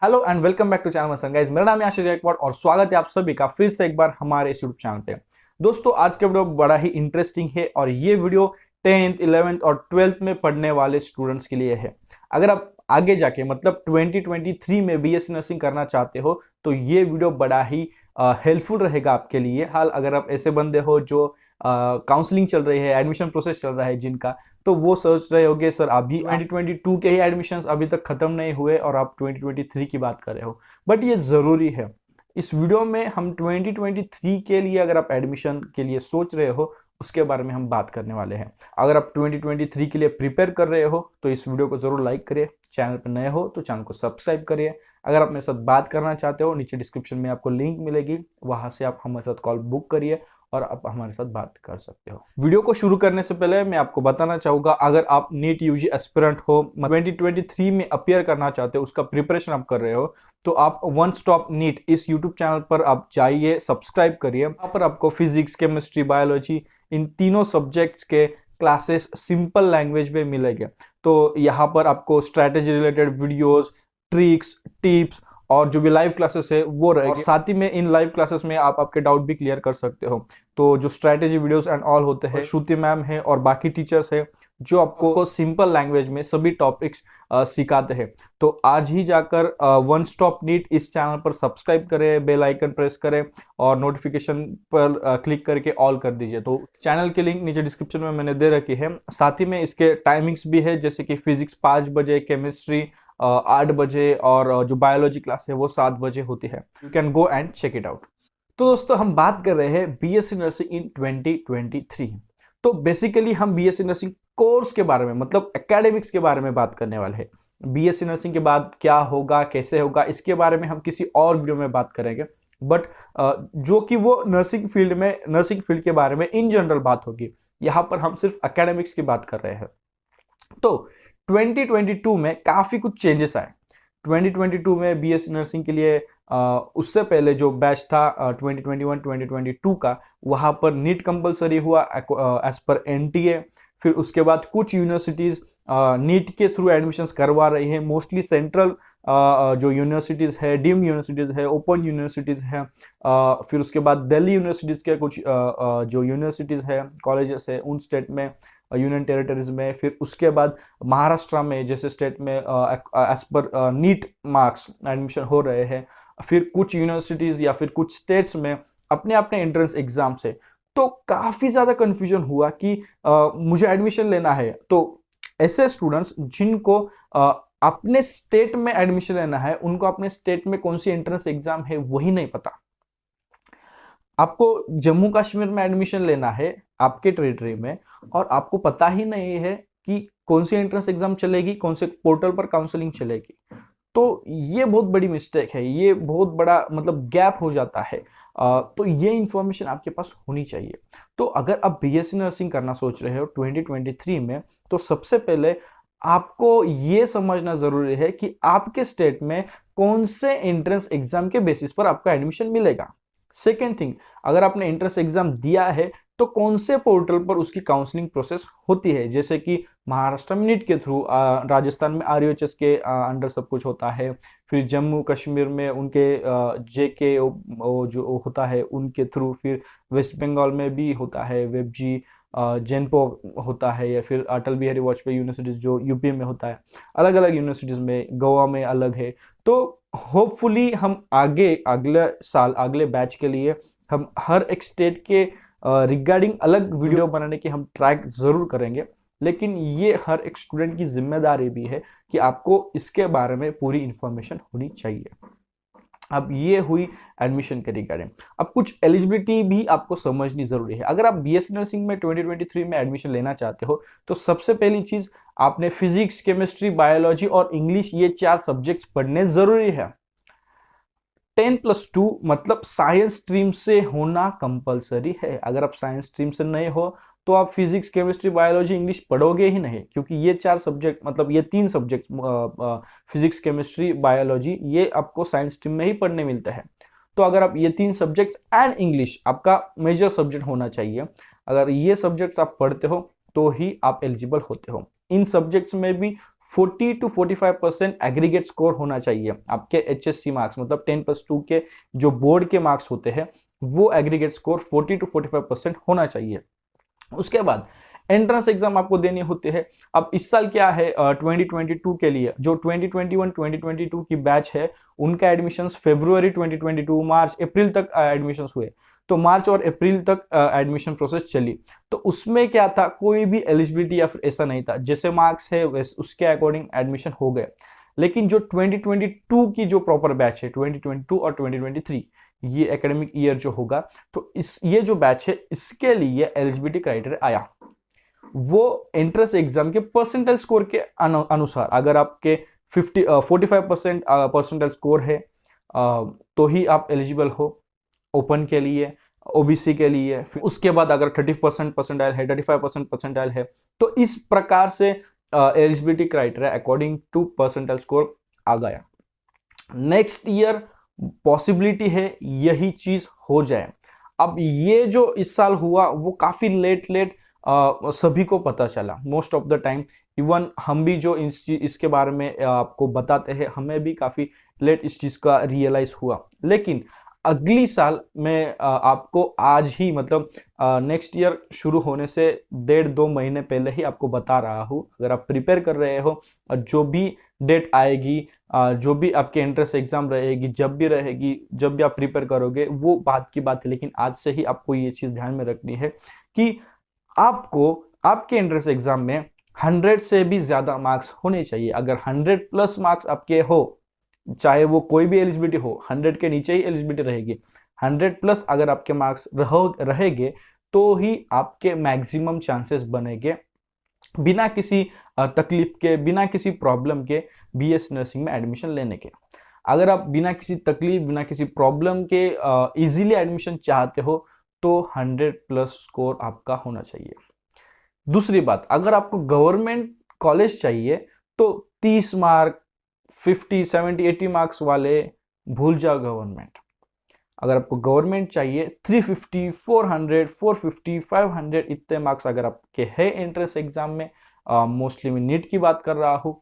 Hello and welcome back to channel मसंग guys. मेरा नाम है आशीष गायकवाड़ और स्वागत है आप सभी का फिर से एक बार हमारे इस यूट्यूब चैनल पे। दोस्तों आज का वीडियो बड़ा ही इंटरेस्टिंग है और ये वीडियो 10th 11th और 12th में पढ़ने वाले स्टूडेंट्स के लिए है। अगर आप आगे जाके मतलब 2023 में बीएससी नर्सिंग करना चाहते हो तो ये वीडियो बड़ा ही हेल्पफुल रहेगा आपके लिए। हाल अगर आप ऐसे बंदे हो जो काउंसलिंग चल रही है, एडमिशन प्रोसेस चल रहा है जिनका, तो वो सोच रहे होगे सर अभी 2022 के ही एडमिशन्स अभी तक खत्म नहीं हुए और आप 2023 की बात कर रहे हो, बट ये ज़रूरी है। इस वीडियो में हम 2023 के लिए अगर आप एडमिशन के लिए सोच रहे हो उसके बारे में हम बात करने वाले हैं। अगर आप 2023 के लिए प्रिपेयर कर रहे हो तो इस वीडियो को जरूर लाइक करिए, चैनल पर नए हो तो चैनल को सब्सक्राइब करिए। अगर आप मेरे साथ बात करना चाहते हो नीचे डिस्क्रिप्शन में आपको लिंक मिलेगी, वहां से आप हमारे साथ कॉल बुक करिए और आप हमारे साथ बात कर सकते हो। वीडियो को शुरू करने से पहले मैं आपको बताना चाहूंगा, अगर आप नीट यूजी एस्पिरेंट हो, 2023 में अपियर करना चाहते हो, उसका प्रिपरेशन आप कर रहे हो, तो आप वन स्टॉप नीट इस यूट्यूब चैनल पर आप जाइए, सब्सक्राइब करिए। यहाँ पर आपको फिजिक्स, केमिस्ट्री, बायोलॉजी इन तीनों सब्जेक्ट्स के क्लासेस सिंपल लैंग्वेज में मिलेंगे। तो यहाँ पर आपको strategy related videos, tricks, tips और जो भी लाइव क्लासेस है वो रहेगी। और साथ ही में इन लाइव क्लासेस में आप आपके डाउट भी क्लियर कर सकते हो। तो जो स्ट्रैटेजी वीडियोस एंड ऑल होते हैं, श्रुति मैम है और बाकी टीचर्स है जो आपको सिंपल लैंग्वेज में सभी टॉपिक्स सिखाते हैं। तो आज ही जाकर वन स्टॉप नीट इस चैनल पर सब्सक्राइब करें, बेल आइकन प्रेस करें और नोटिफिकेशन पर क्लिक करके ऑल कर दीजिए। तो चैनल की लिंक नीचे डिस्क्रिप्शन में मैंने दे रखी है। साथ ही में इसके टाइमिंग्स भी है, जैसे कि फिजिक्स 5 बजे, केमिस्ट्री 8 बजे और जो बायोलॉजी क्लास है वो 7 बजे होती है। You can go and check it out. तो दोस्तों हम बात कर रहे हैं बीएससी नर्सिंग इन 2023। तो बेसिकली हम बीएससी नर्सिंग कोर्स के बारे में मतलब एकेडमिक्स के बारे में बात करने वाले हैं। बीएससी नर्सिंग के बाद क्या होगा, कैसे होगा, इसके बारे में हम किसी और वीडियो में बात करेंगे। बट जो कि वो नर्सिंग फील्ड के बारे में इन जनरल बात होगी। यहाँ पर हम सिर्फ एकेडमिक्स की बात कर रहे हैं। तो 2022 में काफी कुछ चेंजेस आए। 2022 में बीएससी नर्सिंग के लिए उससे पहले जो बैच था 2021-2022 का, वहां पर नीट कंपलसरी हुआ एज पर एनटीए। फिर उसके बाद कुछ यूनिवर्सिटीज नीट के थ्रू एडमिशंस करवा रही हैं, मोस्टली सेंट्रल जो यूनिवर्सिटीज है, डीम्ड यूनिवर्सिटीज है, ओपन यूनिवर्सिटीज है। फिर उसके बाद दिल्ली यूनिवर्सिटीज के कुछ जो यूनिवर्सिटीज है, कॉलेजेस है, उन स्टेट में, यूनियन टेरिटरीज में। फिर उसके बाद महाराष्ट्र में जैसे स्टेट में as per NEET marks admission हो रहे हैं। फिर कुछ यूनिवर्सिटीज या फिर कुछ स्टेट्स में अपने अपने एंट्रेंस एग्जाम से। तो काफी ज्यादा कंफ्यूजन हुआ कि मुझे एडमिशन लेना है। तो ऐसे स्टूडेंट्स जिनको अपने स्टेट में एडमिशन लेना है, उनको अपने स्टेट में कौन सी एंट्रेंस एग्जाम है वही नहीं पता। आपको जम्मू कश्मीर में एडमिशन लेना है आपके टेरिटरी में और आपको पता ही नहीं है कि कौन सी एंट्रेंस एग्जाम चलेगी, कौन से पोर्टल पर काउंसलिंग चलेगी। तो ये बहुत बड़ी मिस्टेक है, ये बहुत बड़ा मतलब गैप हो जाता है। तो ये इंफॉर्मेशन आपके पास होनी चाहिए। तो अगर आप बीएससी नर्सिंग करना सोच रहे हो 2023 में, तो सबसे पहले आपको ये समझना जरूरी है कि आपके स्टेट में कौन से एंट्रेंस एग्जाम के बेसिस पर आपका एडमिशन मिलेगा। सेकेंड थिंग, अगर आपने एंट्रेंस एग्जाम दिया है तो कौन से पोर्टल पर उसकी काउंसलिंग प्रोसेस होती है, जैसे कि महाराष्ट्र में नीट के थ्रू, राजस्थान में आरयूएचएस के अंडर सब कुछ होता है। फिर जम्मू कश्मीर में उनके जेके जो होता है उनके थ्रू। फिर वेस्ट बंगाल में भी होता है वेबजी, जेनपो होता है, या फिर अटल बिहारी वाजपेयी यूनिवर्सिटीज जो यूपी में होता है। अलग अलग यूनिवर्सिटीज में, गोवा में अलग है। तो होपफुली हम अगले साल अगले बैच के लिए हम हर एक स्टेट के रिगार्डिंग अलग वीडियो बनाने की हम ट्राई जरूर करेंगे। लेकिन ये हर एक स्टूडेंट की जिम्मेदारी भी है कि आपको इसके बारे में पूरी इंफॉर्मेशन होनी चाहिए। अब ये हुई एडमिशन के रिगार्डिंग। अब कुछ एलिजिबिलिटी भी आपको समझनी जरूरी है। अगर आप बीएससी नर्सिंग में 2023 में एडमिशन लेना चाहते हो तो सबसे पहली चीज, आपने फिजिक्स, केमिस्ट्री, बायोलॉजी और इंग्लिश ये 4 सब्जेक्ट्स पढ़ने जरूरी है। 10+2 मतलब साइंस स्ट्रीम से होना कंपलसरी है। अगर आप साइंस स्ट्रीम से नहीं हो तो आप फिजिक्स, केमिस्ट्री, बायोलॉजी, इंग्लिश पढ़ोगे ही नहीं, क्योंकि ये 4 सब्जेक्ट मतलब ये 3 सब्जेक्ट फिजिक्स, केमिस्ट्री, बायोलॉजी, ये आपको साइंस स्ट्रीम में ही पढ़ने मिलते हैं। तो अगर आप ये 3 सब्जेक्ट्स एंड इंग्लिश आपका मेजर सब्जेक्ट होना चाहिए, अगर ये सब्जेक्ट्स आप पढ़ते हो तो ही आप एलिजिबल होते हो। इन सब्जेक्ट्स में भी 40 to 45% एग्रीगेट स्कोर होना चाहिए। आपके HSC मार्क्स मतलब 10+2 के जो बोर्ड के मार्क्स होते हैं वो एग्रीगेट स्कोर 40 to 45% होना चाहिए। उसके बाद एंट्रेंस एग्जाम आपको देनी होती है। अब इस साल क्या है 2022 के लिए जो 2021-2022 की बैच है उनका एडमिशंस फरवरी 2022 मार्च अप्रैल तक एडमिशंस हुए। तो मार्च और अप्रैल तक एडमिशन प्रोसेस चली। तो उसमें क्या था, कोई भी एलिजिबिलिटी या फिर ऐसा नहीं था, जैसे मार्क्स है वैसे उसके अकॉर्डिंग एडमिशन हो गए। लेकिन जो 2022 की जो प्रॉपर बैच है 2022 और 2023 ये एकेडमिक ईयर जो होगा, तो ये जो बैच है इसके लिए एलिजिबिलिटी क्राइटेरिया आया। वो एंट्रेंस एग्जाम के परसेंटाइल स्कोर के अनुसार, अगर आपके 45% परसेंटाइल स्कोर है तो ही आप एलिजिबल हो ओपन के लिए, ओबीसी के लिए। फिर उसके बाद अगर 30% परसेंटाइल है, 35% परसेंटाइल है, तो इस प्रकार से eligibility criteria according to percentile score आ गया। नेक्स्ट ईयर पॉसिबिलिटी है यही चीज हो जाए। अब ये जो इस साल हुआ वो काफी लेट सभी को पता चला, most of the time. Even हम भी जो इसके बारे में आपको बताते हैं, हमें भी काफी लेट इस चीज का रियलाइज हुआ। लेकिन अगली साल मैं आपको आज ही मतलब नेक्स्ट ईयर शुरू होने से 1.5-2 महीने पहले ही आपको बता रहा हूँ। अगर आप प्रिपेयर कर रहे हो, जो भी डेट आएगी, जो भी आपके एंट्रेंस एग्जाम रहेगी, जब भी रहेगी, जब भी आप प्रिपेयर करोगे, वो बात की बात है। लेकिन आज से ही आपको ये चीज ध्यान में रखनी है कि आपको आपके एंट्रेंस एग्जाम में 100 से भी ज्यादा मार्क्स होने चाहिए। अगर 100+ मार्क्स आपके हो, चाहे वो कोई भी एलिजिबिलिटी हो, 100 के नीचे ही एलिजिबिलिटी रहेगी। 100+ अगर आपके मार्क्स रहेंगे तो ही आपके मैक्सिमम चांसेस बनेंगे बिना किसी तकलीफ के, बिना किसी प्रॉब्लम के बीएससी नर्सिंग में एडमिशन लेने के। अगर आप बिना किसी तकलीफ, बिना किसी प्रॉब्लम के इजीली एडमिशन चाहते हो तो 100+ स्कोर आपका होना चाहिए। दूसरी बात, अगर आपको गवर्नमेंट कॉलेज चाहिए तो 30 मार्क, 50, 70, 80 मार्क्स वाले भूल जाओ गवर्नमेंट। अगर आपको गवर्नमेंट चाहिए 350, 400, 450, 500 इतने मार्क्स अगर आपके है एंट्रेंस एग्जाम में, मोस्टली मैं नीट की बात कर रहा हूं,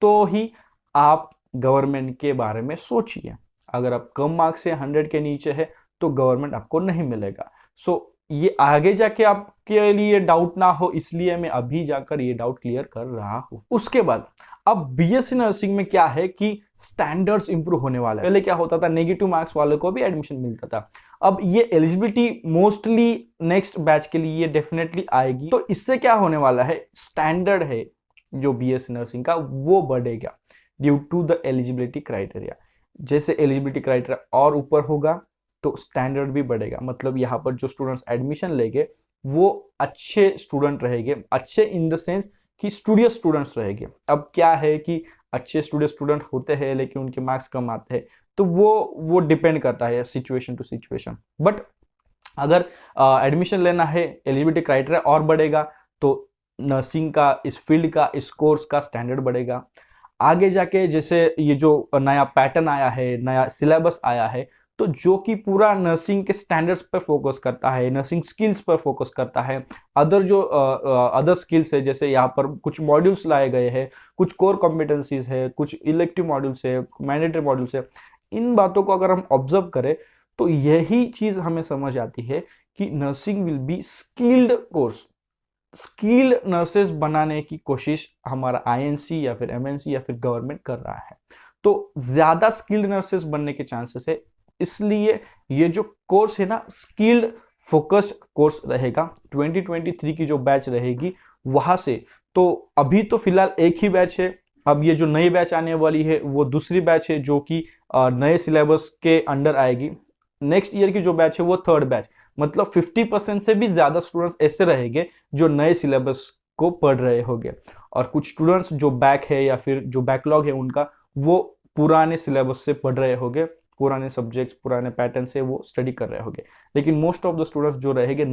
तो ही आप गवर्नमेंट के बारे में सोचिए। अगर आप कम मार्क्स से 100 के नीचे है तो गवर्नमेंट आपको नहीं मिलेगा। सो ये आगे जाके आपके लिए डाउट ना हो, इसलिए मैं अभी जाकर ये डाउट क्लियर कर रहा हूं। उसके बाद अब बीएससी नर्सिंग में क्या है कि स्टैंडर्ड्स इंप्रूव होने वाला है। पहले क्या होता था, नेगेटिव मार्क्स वाले को भी एडमिशन मिलता था। अब ये एलिजिबिलिटी मोस्टली नेक्स्ट बैच के लिए डेफिनेटली आएगी। तो इससे क्या होने वाला है, स्टैंडर्ड है जो बीएससी नर्सिंग का वो बढ़ेगा due to the eligibility criteria. जैसे एलिजिबिलिटी क्राइटेरिया और ऊपर होगा तो स्टैंडर्ड भी बढ़ेगा। मतलब यहाँ पर जो स्टूडेंट्स एडमिशन लेंगे वो अच्छे स्टूडेंट रहेंगे, अच्छे इन द सेंस कि स्टूडियस स्टूडेंट्स रहेंगे। अब क्या है कि अच्छे स्टूडेंट होते हैं लेकिन उनके मार्क्स कम आते हैं, तो वो डिपेंड करता है सिचुएशन टू सिचुएशन। बट अगर एडमिशन लेना है, एलिजिबिलिटी क्राइटेरिया और बढ़ेगा तो नर्सिंग का, इस फील्ड का, इस कोर्स का स्टैंडर्ड बढ़ेगा। आगे जाके जैसे ये जो नया पैटर्न आया है, नया सिलेबस आया है, तो जो कि पूरा नर्सिंग के स्टैंडर्ड्स पर फोकस करता है, नर्सिंग स्किल्स पर फोकस करता है। अदर स्किल्स है, जैसे यहाँ पर कुछ मॉड्यूल्स लाए गए हैं, कुछ कोर कॉम्पिटेंसीज है, कुछ इलेक्टिव मॉड्यूल्स है, मैंडेटरी मॉड्यूल्स है। इन बातों को अगर हम ऑब्जर्व करें तो यही चीज हमें समझ आती है कि nursing will be skilled course. Skilled nurses बनाने की कोशिश हमारा आईएनसी या फिर एमएनसी या फिर गवर्नमेंट कर रहा है, तो ज्यादा स्किल्ड नर्सेस बनने के चांसेस है। इसलिए ये जो कोर्स है ना, स्किल्ड फोकस्ड कोर्स रहेगा। 2023 की जो बैच रहेगी वहां से, तो अभी तो फिलहाल एक ही बैच है। अब ये जो नई बैच आने वाली है वो दूसरी बैच है जो कि नए सिलेबस के अंडर आएगी। नेक्स्ट ईयर की जो बैच है वो थर्ड बैच। मतलब 50% से भी ज्यादा स्टूडेंट्स ऐसे रहेंगे जो नए सिलेबस को पढ़ रहे होंगे, और कुछ स्टूडेंट्स जो बैक है या फिर जो बैकलॉग है उनका, वो पुराने सिलेबस से पढ़ रहे होंगे, पुराने सब्जेक्ट्स, पुराने पैटर्न से वो स्टडी कर रहे होंगे। लेकिन मोस्ट ऑफ द स्टूडेंट्स जो रहेंगे,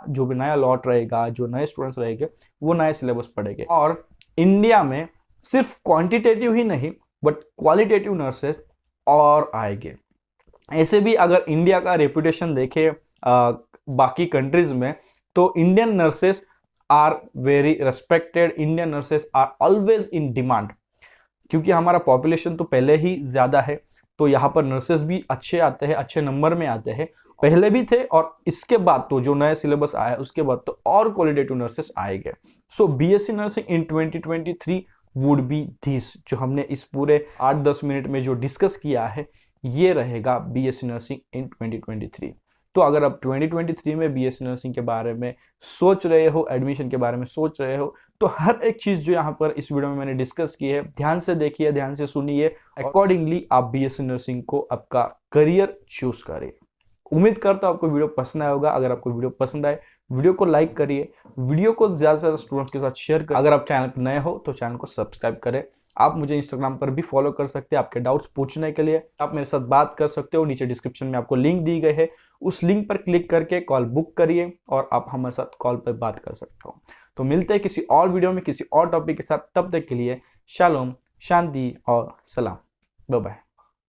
जो भी नया लॉट रहेगा, जो नए स्टूडेंट्स रहेंगे, वो नए सिलेबस पढ़ेंगे। और इंडिया में सिर्फ क्वांटिटेटिव ही नहीं बट क्वालिटेटिव नर्सेस और आएंगे। ऐसे भी अगर इंडिया का रेपुटेशन देखे बाकी कंट्रीज में, तो Indian nurses are very respected, Indian nurses are always in demand, क्योंकि हमारा पॉपुलेशन तो पहले ही ज्यादा है, तो यहाँ पर नर्सेस भी अच्छे आते हैं, अच्छे नंबर में आते हैं, पहले भी थे और इसके बाद तो जो नया सिलेबस आया उसके बाद तो और क्वालिटेटिव नर्सेस आएंगे। सो BSc nursing in 2023 would be this, जो हमने इस पूरे 8-10 मिनट में जो डिस्कस किया है ये रहेगा बीएससी नर्सिंग इन 2023। तो अगर आप 2023 में बीएससी नर्सिंग के बारे में सोच रहे हो, एडमिशन के बारे में सोच रहे हो, तो हर एक चीज जो यहाँ पर इस वीडियो में मैंने डिस्कस की है ध्यान से देखिए, ध्यान से सुनिए, अकॉर्डिंगली आप बीएससी नर्सिंग को आपका करियर चूज करें। उम्मीद करता हूं आपको वीडियो पसंद आया होगा। अगर आपको वीडियो पसंद आए वीडियो को लाइक करिए, वीडियो को ज्यादा से ज्यादा स्टूडेंट्स के साथ शेयर करें। अगर आप चैनल पर नए हो तो चैनल को सब्सक्राइब करें। आप मुझे इंस्टाग्राम पर भी फॉलो कर सकते हैं, आपके डाउट्स पूछने के लिए आप मेरे साथ बात कर सकते हो। नीचे डिस्क्रिप्शन में आपको लिंक दी गई है, उस लिंक पर क्लिक करके कॉल बुक करिए और आप हमारे साथ कॉल पर बात कर सकते हो। तो मिलते हैं किसी और वीडियो में किसी और टॉपिक के साथ, तब तक के लिए शालोम, शांति और सलाम, बाय बाय।